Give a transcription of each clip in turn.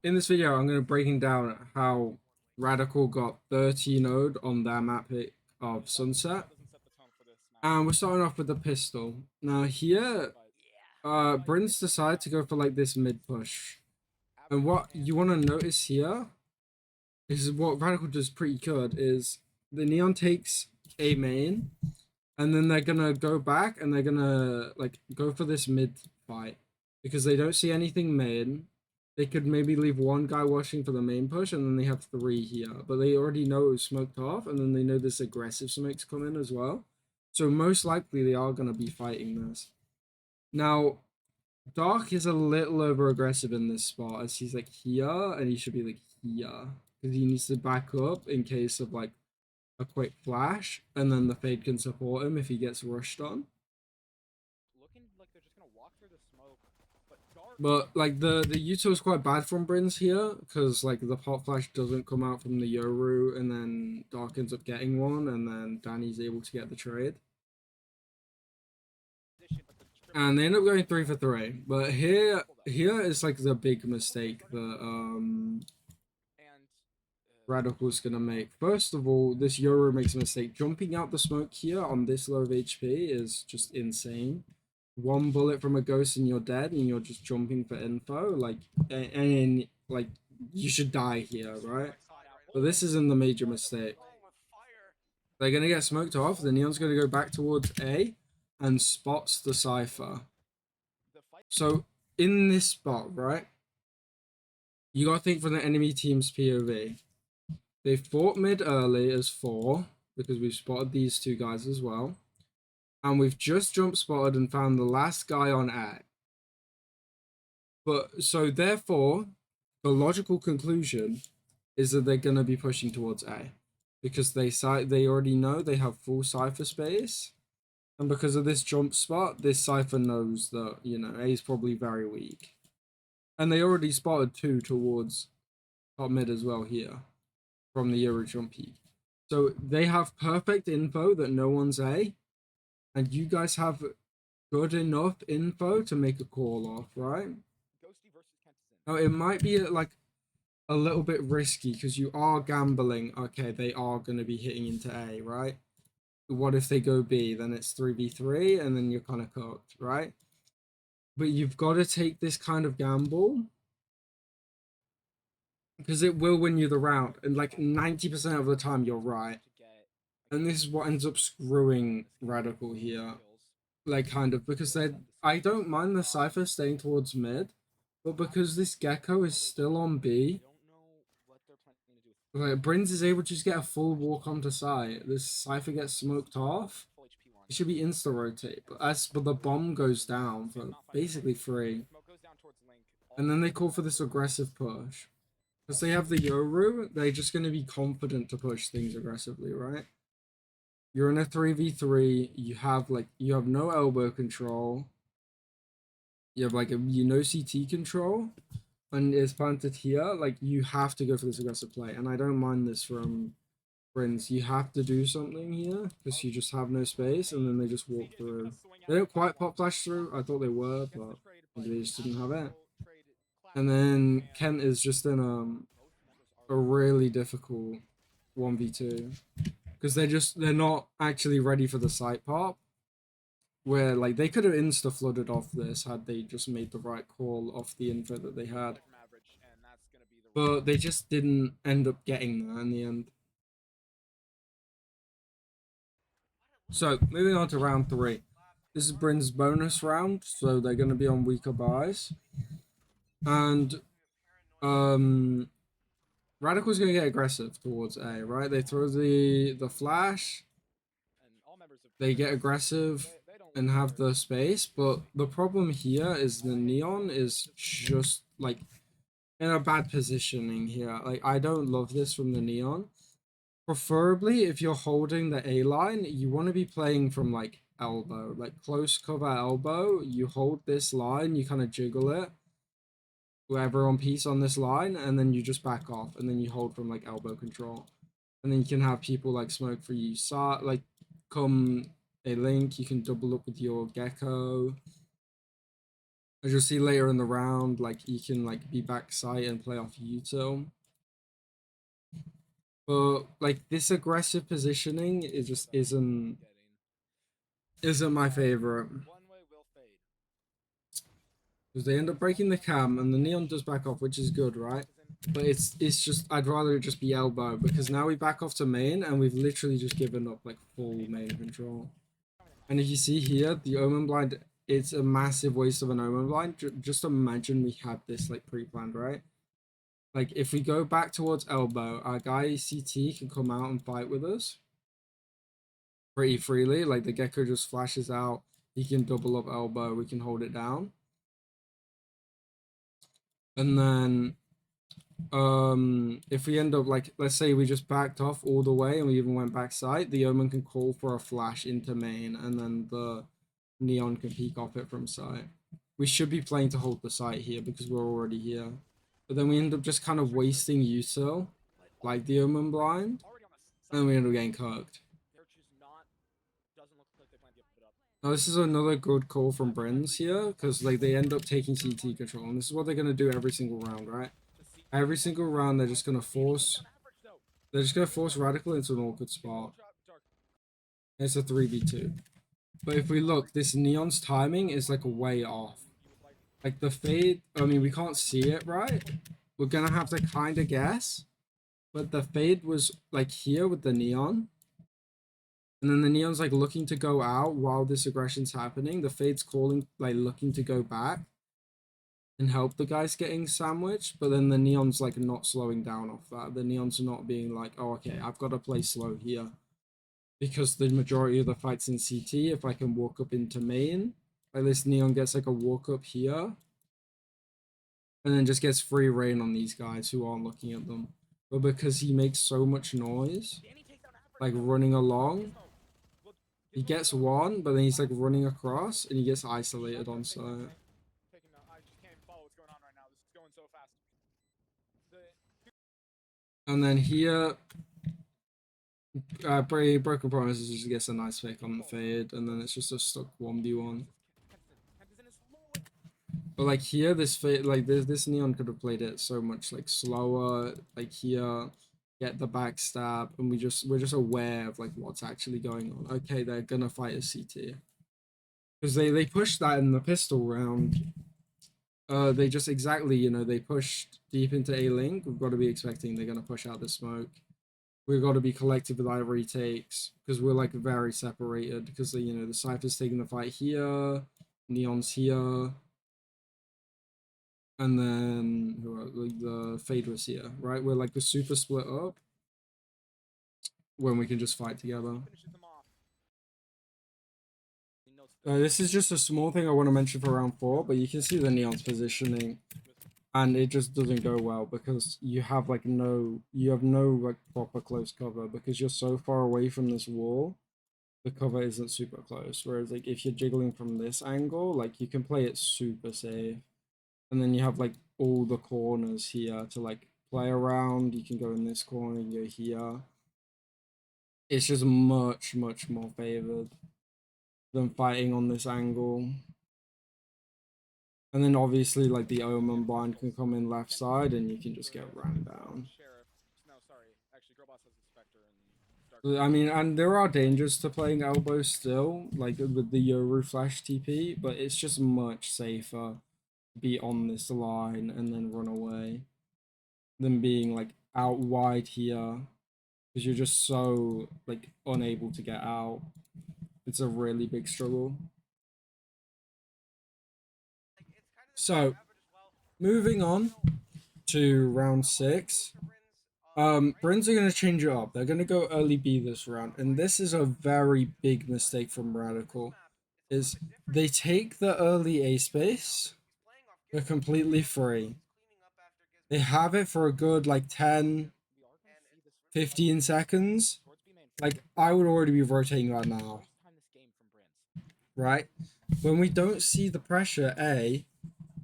in this video, I'm going to breaking down how Radical got 30 node on their map pick of Sunset. And we're starting off with the pistol. Now here, Brins decide to go for like this mid push. And what you want to notice here is what Radical does pretty good is the Neon takes a main, and then they're gonna go back and they're gonna like go for this mid fight because they don't see anything main. They could maybe leave one guy watching for the main push, and then they have three here. But they already know it was smoked off, and then they know this aggressive smoke's coming as well. So most likely they are gonna be fighting this. Now, Dark is a little over aggressive in this spot as he's like here, and he should be like here because he needs to back up in case of like a quick flash, and then the fade can support him if he gets rushed on. But like the util is quite bad from Brins here because like the pop flash doesn't come out from the Yoru, and then Dark ends up getting one, and then Danny's able to get the trade. And they end up going 3 for 3. But here is like the big mistake that Radical's gonna make. First of all, this Yoru makes a mistake. Jumping out the smoke here on this low of HP is just insane. One bullet from a ghost and you're dead, and you're just jumping for info. Like, and like you should die here, right? But this isn't the major mistake. They're gonna get smoked off. The Neon's gonna go back towards A and spots the Cypher. So in this spot, right? You gotta think from the enemy team's POV. They fought mid early as 4 because we've spotted these two guys as well. And we've just jump spotted and found the last guy on A. But so therefore, the logical conclusion is that they're gonna be pushing towards A because they already know they have full cipher space, and because of this jump spot, this cipher knows that A is probably very weak, and they already spotted 2 towards top mid as well here from the Euro jump peak. So they have perfect info that no one's A, and you guys have good enough info to make a call off, right? Now it might be like a little bit risky because you are gambling. Okay, they are going to be hitting into A, right? What if they go B? Then it's 3v3, and then you're kind of cooked, right? But you've got to take this kind of gamble because it will win you the round, and like 90% of the time you're right. And this is what ends up screwing Radical here, like kind of because I don't mind the Cypher staying towards mid, but because this Gecko is still on B, like Brins is able to just get a full walk onto site. This Cypher gets smoked off. It should be insta rotate, but the bomb goes down for basically free, and then they call for this aggressive push because they have the Yoru. They're just going to be confident to push things aggressively, right? You're in a 3v3. You have no elbow control. You have like no CT control, and it's planted here. Like you have to go for this aggressive play, and I don't mind this from Prince. You have to do something here because you just have no space, and then they just walk through. They don't quite pop flash through. I thought they were, but they just didn't have it. And then Kent is just in a really difficult 1v2 because they're not actually ready for the site pop. Where like they could have insta flooded off this had they just made the right call off the info that they had, but they just didn't end up getting there in the end. So moving on to round 3. This is Bryn's bonus round, so they're going to be on weaker buys, and Radical's going to get aggressive towards A. Right, they throw the flash, they get aggressive and have the space, but the problem here is the Neon is just like in a bad positioning here. Like I don't love this from the Neon. Preferably if you're holding the A line, you want to be playing from like elbow, like close cover elbow. You hold this line, you kind of jiggle it, whoever on piece on this line, and then you just back off, and then you hold from like elbow control, and then you can have people like smoke for you. So like come a link, you can double up with your Gecko. As you'll see later in the round, like you can like be backside and play off util. But like this aggressive positioning is just isn't my favorite. Because they end up breaking the cam and the neon does back off, which is good, right? But it's just I'd rather it just be elbow because now we back off to main and we've literally just given up like full main control. And if you see here, the omen blind, it's a massive waste of an omen blind. Just imagine we had this like pre-planned, right? Like if we go back towards elbow, our guy CT can come out and fight with us pretty freely. Like the gecko just flashes out, he can double up elbow, we can hold it down. And then if we end up like let's say we just backed off all the way and we even went backside, the omen can call for a flash into main and then the neon can peek off it from site. We should be playing to hold the site here because we're already here, but then we end up just kind of wasting util like the omen blind and we end up getting cooked. Now this is another good call from Brins here because like they end up taking CT control and this is what they're going to do every single round, right? Every single round they're just going to force Radical into an awkward spot. It's a 3v2. But if we look, this Neon's timing is like way off. Like the fade, I mean, we can't see it, right? We're gonna have to kind of guess. But the fade was like here with the Neon. And then the Neon's like looking to go out while this aggression's happening. The fade's calling, like looking to go back and help the guys getting sandwiched. But then the Neon's like not slowing down off that. The Neon's not being like, oh, okay, I've got to play slow here. Because the majority of the fights in CT, if I can walk up into main, like this Neon gets like a walk up here, and then just gets free reign on these guys who aren't looking at them. But because he makes so much noise, like running along, he gets one, but then he's like running across and he gets isolated on site. And then here, Broken Promises just gets a nice pick on the fade, and then it's just a stuck 1v1. But like here, this fade, like this Neon could have played it so much like slower. Like here, get the backstab, and we're just aware of like what's actually going on. Okay, they're gonna fight a CT because they pushed that in the pistol round. They just exactly, you know, they pushed deep into A link. We've got to be expecting they're gonna push out the smoke. We've got to be collective with our retakes because we're like very separated because the, you know, the Cypher's taking the fight here, Neon's here, and then like the Fade was here, right? We're like the super split up when we can just fight together. This is just a small thing I want to mention for round 4, but you can see the Neon's positioning and it just doesn't go well because you have like no like proper close cover because you're so far away from this wall. The cover isn't super close, whereas like if you're jiggling from this angle, like you can play it super safe, and then you have like all the corners here to like play around. You can go in this corner, you can go here. It's just much more favored than fighting on this angle. And then obviously like the Omen blind can come in left side and you can just get ran down. I mean, and there are dangers to playing elbow still, like with the Yoru flash TP, but it's just much safer to be on this line and then run away than being like out wide here because you're just so like unable to get out. It's a really big struggle. So, moving on to round 6. Brins are going to change it up. They're going to go early B this round, and this is a very big mistake from Radical. Is they take the early A space, they're completely free. They have it for a good like 10, 15 seconds. Like I would already be rotating that now, right? When we don't see the pressure A,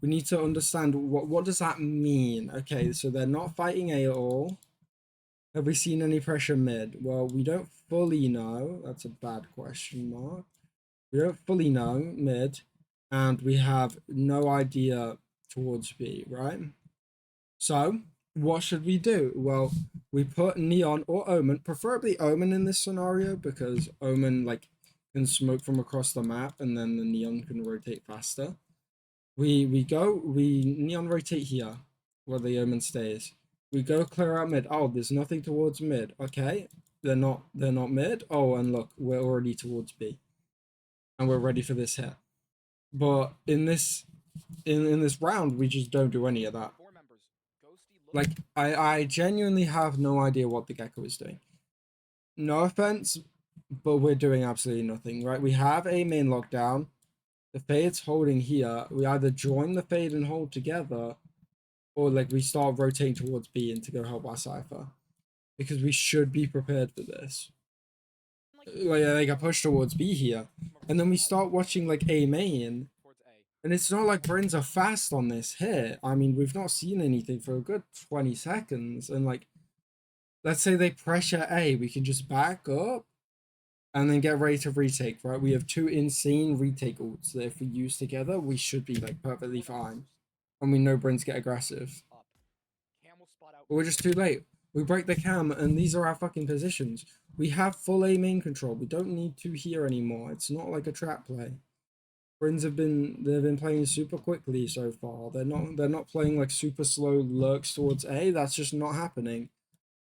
we need to understand what does that mean. Okay, so they're not fighting A at all. Have we seen any pressure mid? Well, we don't fully know. That's a bad question mark. We don't fully know mid. and we have no idea towards B, right? So what should we do? Well, we put Neon or Omen, preferably Omen in this scenario, because Omen like can smoke from across the map and then the Neon can rotate faster. We Neon rotate here where the Omen stays. We go clear out mid. Oh, there's nothing towards mid. Okay. They're not mid. Oh, and look, we're already towards B. And we're ready for this hit. But in this round, we just don't do any of that. Like, I genuinely have no idea what the Gecko is doing. No offense, but we're doing absolutely nothing, right? We have a main lockdown. The Fade's holding here. We either join the Fade and hold together, or like we start rotating towards B and to go help our Cypher. Because we should be prepared for this. Like a push towards B here. And then we start watching like A main. And it's not like Brins are fast on this hit. I mean, we've not seen anything for a good 20 seconds. And like, let's say they pressure A, we can just back up and then get ready to retake, right? We have two insane retake ults that if we use together, we should be like perfectly fine. And we know Brins get aggressive. But we're just too late. We break the cam and these are our fucking positions. We have full A main control. We don't need two here anymore. It's not like a trap play. Brins they've been playing super quickly so far. They're not playing like super slow lurks towards A. That's just not happening.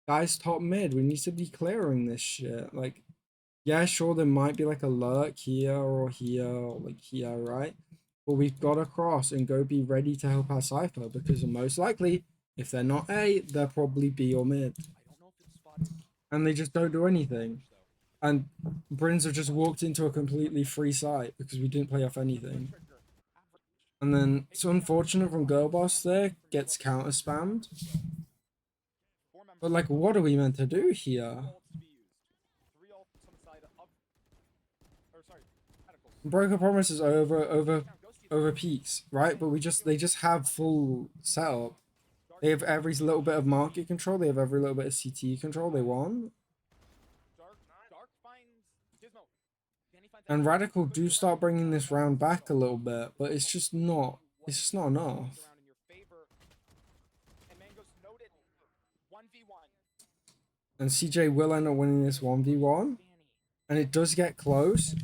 Guys, top mid, we need to be clearing this shit. Like, yeah, sure, there might be like a lurk here or like here, right? But we've got to cross and go be ready to help our Cypher because most likely, if they're not A, they're probably B or mid. And they just don't do anything. And Brins have just walked into a completely free site because we didn't play off anything. And then it's unfortunate from Girl Boss there, gets counter spammed. But like, what are we meant to do here? Broker Promise is over peaks, right? But they just have full setup. They have every little bit of market control. They have every little bit of CT control they want. And Radical do start bringing this round back a little bit, but it's just not enough. And CJ will end up winning this 1v1. And it does get close.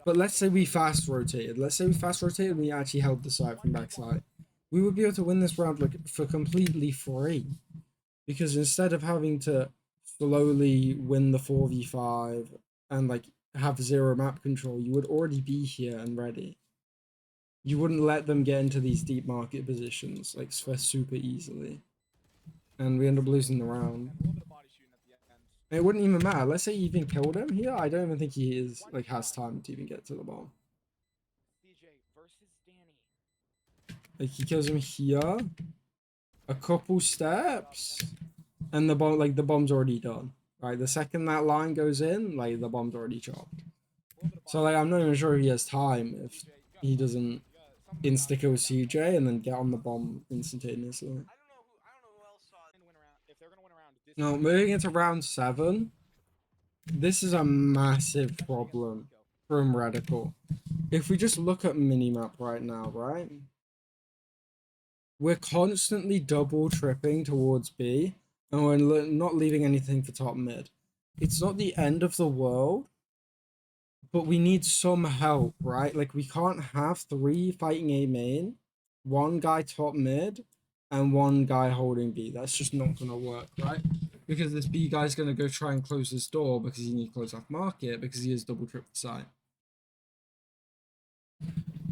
But let's say we fast rotated. Let's say we fast rotated and we actually held the side from backside. We would be able to win this round like for completely free. Because instead of having to slowly win the 4v5 and like have zero map control, you would already be here and ready. You wouldn't let them get into these deep market positions like super easily. And we end up losing the round. It wouldn't even matter. Let's say you even killed him here. I don't even think he is like has time to even get to the bomb. Like he kills him here, a couple steps, and the bomb's already done. Right, the second that line goes in, like the bomb's already chopped. So like I'm not even sure if he has time if he doesn't insta kill CJ and then get on the bomb instantaneously. No, moving into round 7. This is a massive problem from Radical. If we just look at minimap right now, right? We're constantly double tripping towards B, and we're not leaving anything for top mid. It's not the end of the world, but we need some help, right? Like, we can't have 3 fighting A main, 1 guy top mid, and 1 guy holding B. That's just not gonna work, right? Because this B guy's gonna go try and close this door because he needs to close off market because he is double trip the site.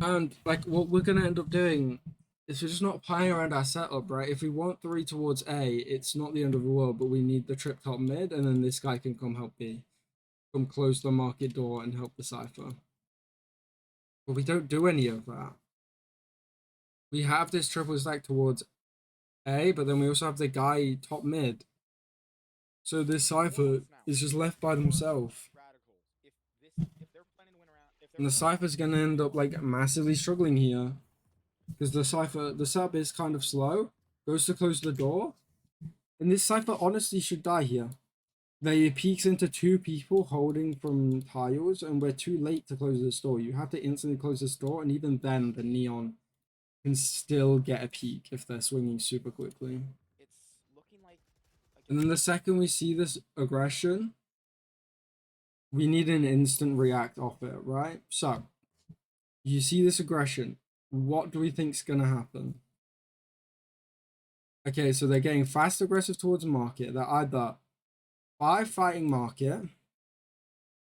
And like what we're gonna end up doing is we're just not playing around our setup, right? If we want 3 towards A, it's not the end of the world, but we need the trip top mid, and then this guy can come help B. Come close the market door and help the Cypher. But we don't do any of that. We have this triple stack towards A, but then we also have the guy top mid. So this Cypher is just left by themselves. And the Cypher's gonna end up like massively struggling here. Because the sub is kind of slow. Goes to close the door. And this Cypher honestly should die here. They peeks into two people holding from tiles, and we're too late to close the store. You have to instantly close the store, and even then, the neon can still get a peek if they're swinging super quickly. And then the second we see this aggression, we need an instant react off it, right? So, you see this aggression. What do we think's gonna happen? Okay, so they're getting fast aggressive towards market. They're either 5 fighting market,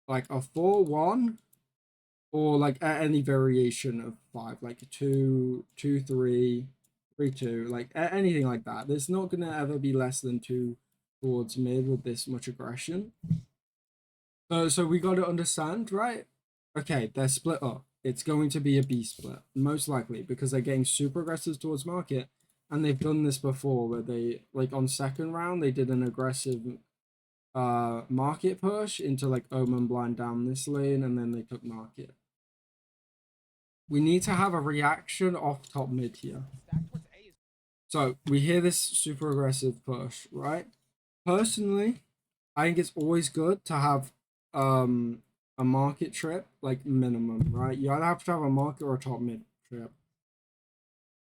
like a 4-1, or like any variation of 5, like 2-2-3, 3-2, like anything like that. There's not gonna ever be less than 2 towards mid with this much aggression. So we got to understand, right? Okay, they're split up. It's going to be a B split, most likely, because they're getting super aggressive towards market, and they've done this before, where they, like on second round, they did an aggressive market push into like Omen blind down this lane, and then they took market. We need to have a reaction off top mid here. So we hear this super aggressive push, right? Personally, I think it's always good to have a market trip, like minimum, right? You either have to have a market or a top mid trip.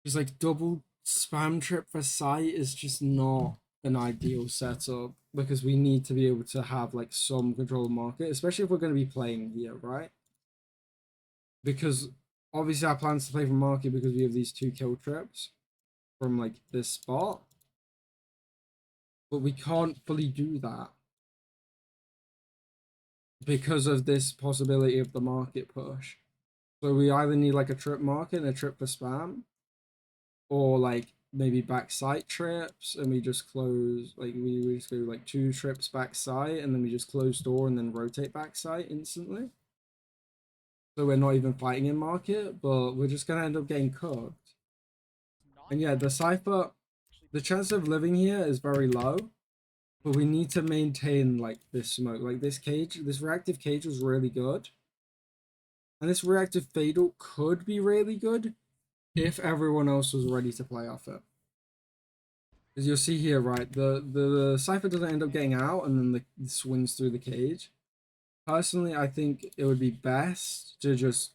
Just like double spam trip for site is just not an ideal setup, because we need to be able to have like some control of market, especially if we're going to be playing here, right? Because obviously our plans to play from market, because we have these 2 kill trips from like this spot, but we can't fully do that because of this possibility of the market push. So we either need like a trip market and a trip for spam, or like maybe back site trips, and we just close, like we just go like 2 trips back site, and then we just close door and then rotate back site instantly. So we're not even fighting in market, but we're just gonna end up getting cooked. And yeah, the Cypher, the chance of living here is very low, but we need to maintain like this smoke. Like this cage, this reactive cage was really good. And this reactive fatal could be really good if everyone else was ready to play off it. Because you'll see here, right, the Cypher doesn't end up getting out, and then the swings through the cage. Personally, I think it would be best to just,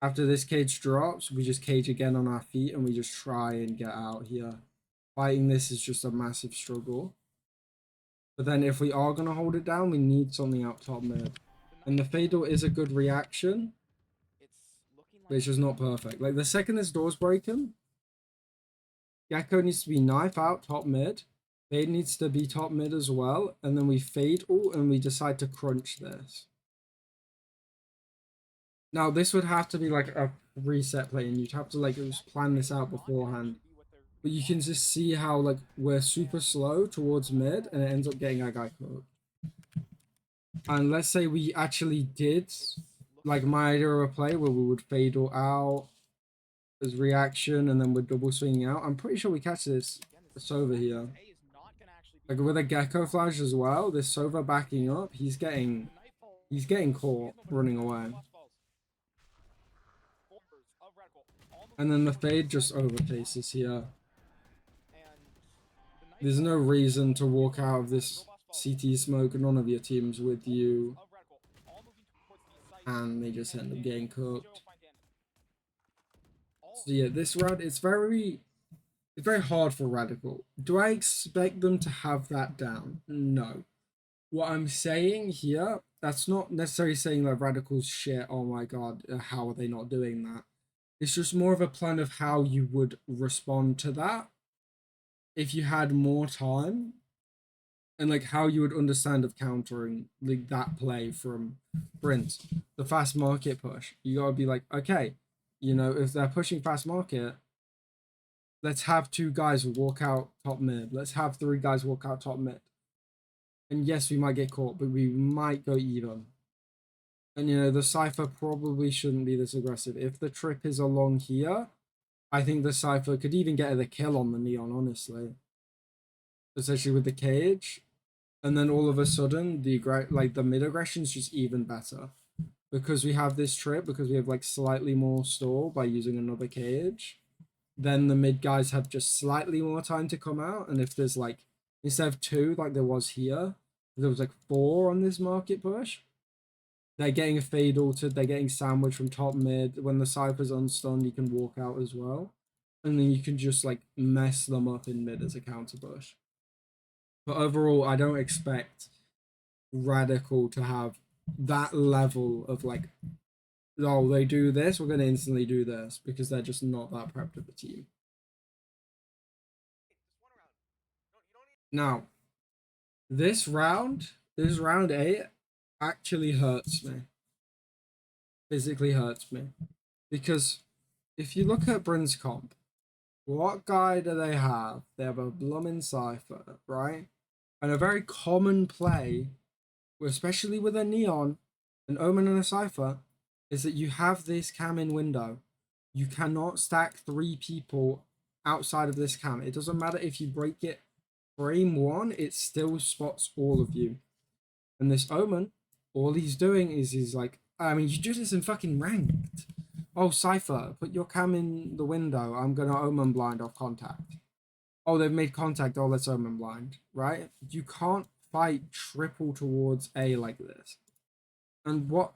after this cage drops, we just cage again on our feet, and we just try and get out here. Fighting this is just a massive struggle. But then if we are going to hold it down, we need something out top mid. And the fatal is a good reaction, but it's just not perfect. Like the second this door's broken, Gecko needs to be knife out top mid. Fade needs to be top mid as well. And then we fade all, and we decide to crunch this. Now this would have to be like a reset play, and you'd have to like just plan this out beforehand. But you can just see how like we're super slow towards mid, and it ends up getting our guy cooked. And let's say we actually did like my idea of a play where we would fade all out as reaction, and then we're double swinging out. I'm pretty sure we catch this Sova here. Like with a Gecko flash as well, this Sova backing up, he's getting caught running away. And then the fade just overpaces here. There's no reason to walk out of this CT smoke. None of your team's with you. And they just end up getting cooked. So yeah, this round, it's very hard for Radical. Do I expect them to have that down? No. What I'm saying here, that's not necessarily saying that Radical's shit, oh my god, how are they not doing that? It's just more of a plan of how you would respond to that if you had more time, and like how you would understand of countering like that play from Brent, the fast market push. You gotta be like, okay, you know, if they're pushing fast market, let's have 2 guys walk out top mid. Let's have 3 guys walk out top mid. And yes, we might get caught, but we might go even. And you know, the Cypher probably shouldn't be this aggressive. If the trip is along here, I think the Cypher could even get the kill on the Neon, honestly. Especially with the cage. And then all of a sudden, the mid aggression is just even better. Because we have this trip, because we have like slightly more stall by using another cage, then the mid guys have just slightly more time to come out. And if there's like, instead of 2 like there was here, There was like 4 on this market push. They're getting a fade altered. They're getting sandwiched from top mid. When the Cypher's unstunned, you can walk out as well. And then you can just like mess them up in mid as a counter push. But overall, I don't expect Radical to have that level of like, oh, they do this, we're going to instantly do this, because they're just not that prepped of a team. Now, this round 8, actually hurts me. Physically hurts me. Because if you look at Bryn's comp, what guy do they have? They have a Bloomin' Cypher, right? And a very common play, especially with a Neon, an Omen, and a Cypher, is that you have this cam in window. You cannot stack 3 people outside of this cam. It doesn't matter if you break it frame 1, it still spots all of you. And this Omen, all he's doing is he's like, I mean, you do this in fucking ranked. Oh, Cypher, put your cam in the window. I'm gonna Omen blind off contact. Oh, they've made contact. Oh, let's Omen blind, right? You can't fight triple towards A like this. And what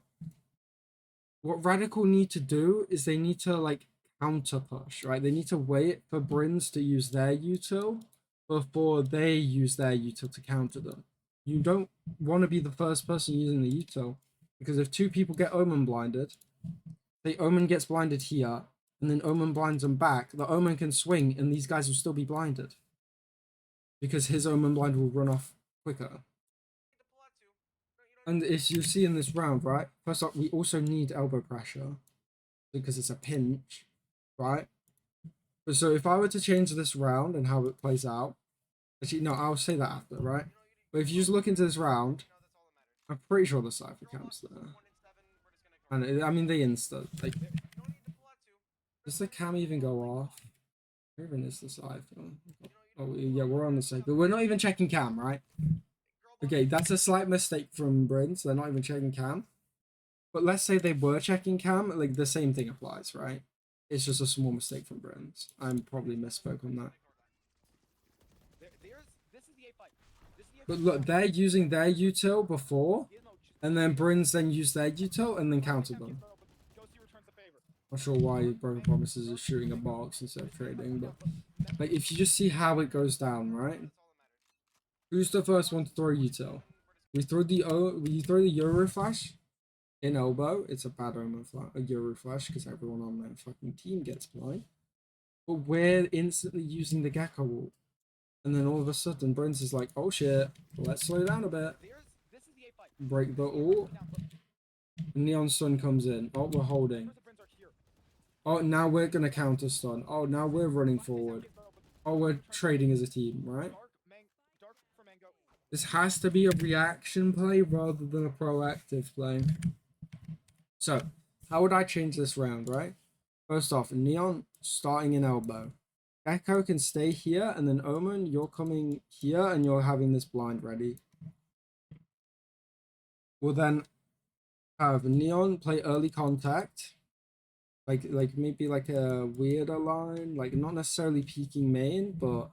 Radical need to do is they need to like counter push, right? They need to wait for Brins to use their util before they use their util to counter them. You don't want to be the first person using the util, because if 2 people get Omen blinded, the Omen gets blinded here, and then Omen blinds them back, the Omen can swing and these guys will still be blinded, because his Omen blind will run off quicker. And as you see in this round, right? First off, we also need elbow pressure because it's a pinch, right? But so if I were to change this round and how it plays out, actually, no, I'll say that after, right? But if you just look into this round, I'm pretty sure the Cypher cam's there. And I mean, they insta. Like, does the cam even go off? Where even is the Cypher? Oh, yeah, we're on the side. But we're not even checking cam, right? Okay, that's a slight mistake from Bryn, so they're not even checking cam. But let's say they were checking cam, like the same thing applies, right? It's just a small mistake from Bryn's. I'm probably misspoke on that. But look, they're using their util before, and then Bryn's then use their util and then counter them. Not sure why Broken Promises is shooting a box instead of trading, but like if you just see how it goes down, right? Who's the first one to throw util? We throw the Euro Flash in elbow. It's a bad Omen flash, a Euro Flash, because everyone on that fucking team gets blind. But we're instantly using the Gecko ult. And then all of a sudden, Brins is like, oh shit, let's slow down a bit. Break the ult. Neon Sun comes in. Oh, we're holding. Oh, now we're going to counter stun. Oh, now we're running forward. Oh, we're trading as a team, right? This has to be a reaction play rather than a proactive play. So, how would I change this round, right? First off, Neon starting in elbow. Gecko can stay here, and then Omen, you're coming here, and you're having this blind ready. We'll then have Neon play early contact. Like maybe like a weirder line, like not necessarily peeking main, but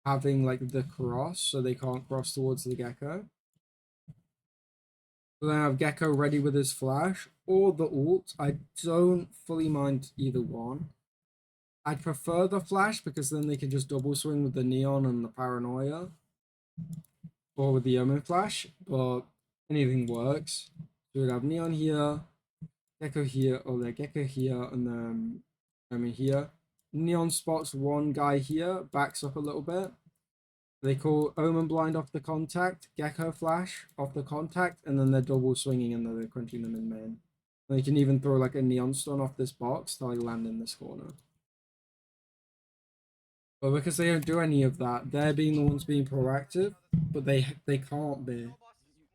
having like the cross so they can't cross towards the Gecko. We'll then have Gecko ready with his flash or the ult. I don't fully mind either one. I'd prefer the flash because then they can just double swing with the Neon and the Paranoia, or with the Omen flash, but anything works. So we'd have Neon here, Gecko here, or the Gecko here, and then Omen here. Neon spots one guy here, backs up a little bit. They call Omen blind off the contact, Gecko flash off the contact, and then they're double swinging and then they're crunching them in main. And they can even throw like a Neon stun off this box to like land in this corner. But because they don't do any of that, they're being the ones being proactive, but they can't be.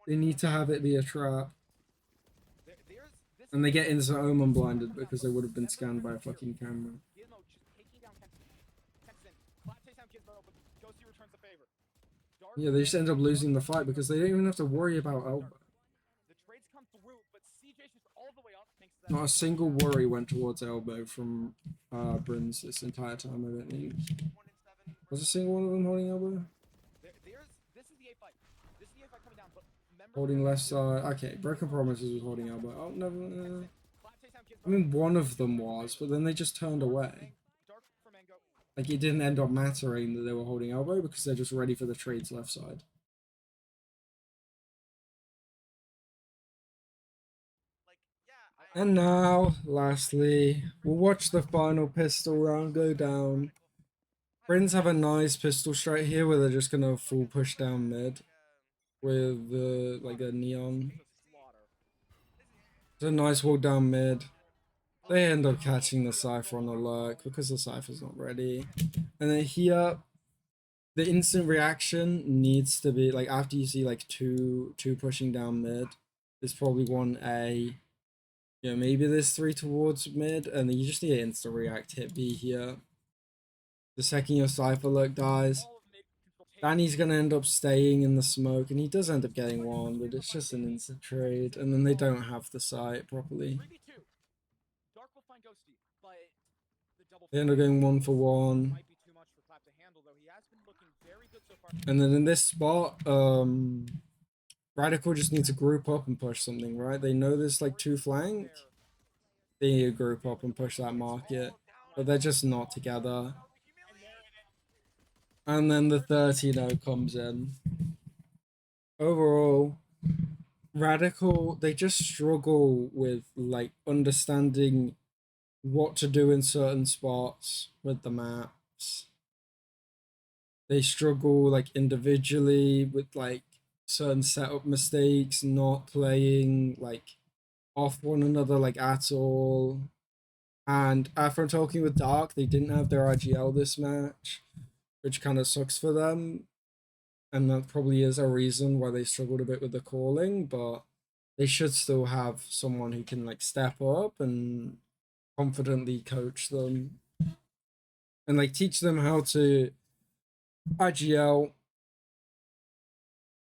They need to have it be a trap. And they get instant Omen blinded because they would have been scanned by a fucking camera. Yeah, they just end up losing the fight because they don't even have to worry about elbow. Not a single worry went towards elbow from Brins this entire time, I don't think. Was a single one of them holding elbow? Holding left side. Okay, Broken Promises was holding elbow. Oh, no, no, no. I mean, one of them was, but then they just turned away. Like, it didn't end up mattering that they were holding elbow because they're just ready for the trades left side. And now, lastly, we'll watch the final pistol round go down. Brins have a nice pistol straight here where they're just gonna full push down mid with like a neon. It's a nice walk down mid. They end up catching the Cypher on the lurk because the Cypher's not ready. And then here, the instant reaction needs to be like after you see like two pushing down mid, there's probably one A. Yeah, maybe there's three towards mid, and then you just need to instant react hit B here. The second your Cypher lurk dies, Danny's gonna end up staying in the smoke, and he does end up getting one, but it's just an instant trade, and then they don't have the sight properly. They end up going 1-for-1. And then in this spot, Radical just needs to group up and push something, right? They know there's like two flank. They need to group up and push that market, but they're just not together. And then the 13-0 comes in. Overall, Radical, they just struggle with like understanding what to do in certain spots with the maps. They struggle like individually with like certain setup mistakes, not playing like off one another like at all. And after talking with Dark, they didn't have their IGL this match, which kind of sucks for them. And that probably is a reason why they struggled a bit with the calling, but they should still have someone who can like step up and confidently coach them and like teach them how to IGL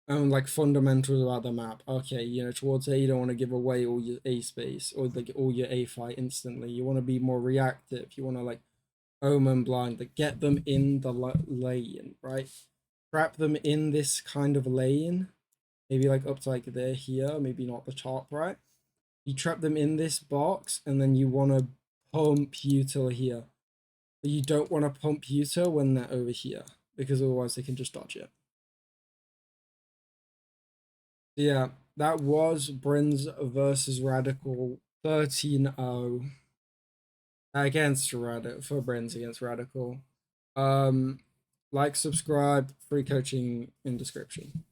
and like fundamentals about the map. Okay, you know, towards A, you don't want to give away all your A space or like all your A fight instantly. You want to be more reactive. You want to like omen blind, like get them in the lane, right? Trap them in this kind of lane, maybe like up to like there here, maybe not the top, right? You trap them in this box, and then you want to pump util here. But you don't want to pump util when they're over here, because otherwise they can just dodge it. Yeah, that was Brins versus Radical 13-0 against Radical for Brins against Radical. Like, subscribe, free coaching in description.